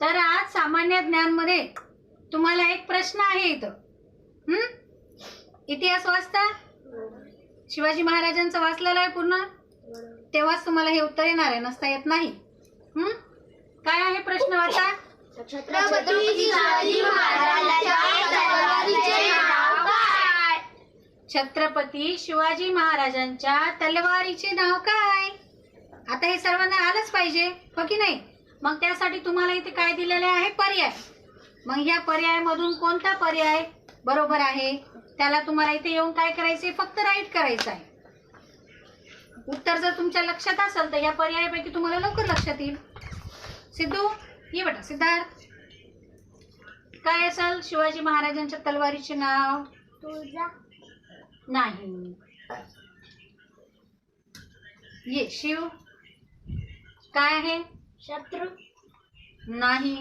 तर आज सामान्य ज्ञान मध्ये तुम्हाला एक प्रश्न आहे इथं. इतिहास वाचता? शिवाजी महाराजांचा वाचलेला आहे पूर्ण? तेव्हाच तुम्हाला हे उत्तर येणार आहे, नसता येत नाही. काय आहे प्रश्न? वाचा. छत्रपती शिवाजी महाराजांच्या तलवारीचे नाव काय? छत्रपती शिवाजी महाराजांच्या तलवारीचे नाव काय? आता हे सर्वांना आलंच पाहिजे, हो की नाही? मग त्यासाठी तुम्हाला इथे काय दिलेले आहे? पर्याय. मग या पर्यायामधून कोणता पर्याय बरोबर आहे त्याला तुम्हाला इथे येऊन काय करायचे? फक्त राईट करायचं आहे. उत्तर जर तुमच्या लक्षात असेल तर या पर्यायापैकी तुम्हाला लवकर लक्षात येईल. सिद्धू ये बेटा. सिद्धार्थ, काय असेल शिवाजी महाराजांच्या तलवारीचे नाव? तुळजा. नाही. ये शिव, काय आहे? शत्रू. नाही.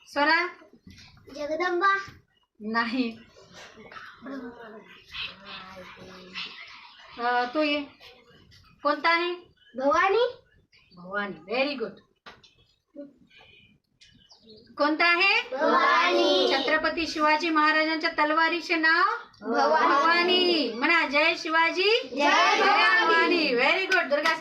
स्वरा, जगदंबा. नाही. तो ये, कोणता आहे? भवानी. भवानी. Very good. कोणता आहे? भवानी. छत्रपती शिवाजी महाराजांच्या तलवारीचे नाव भवानी. भवानी. म्हणा जय शिवाजी जय भवानी. Very good. दुर्गा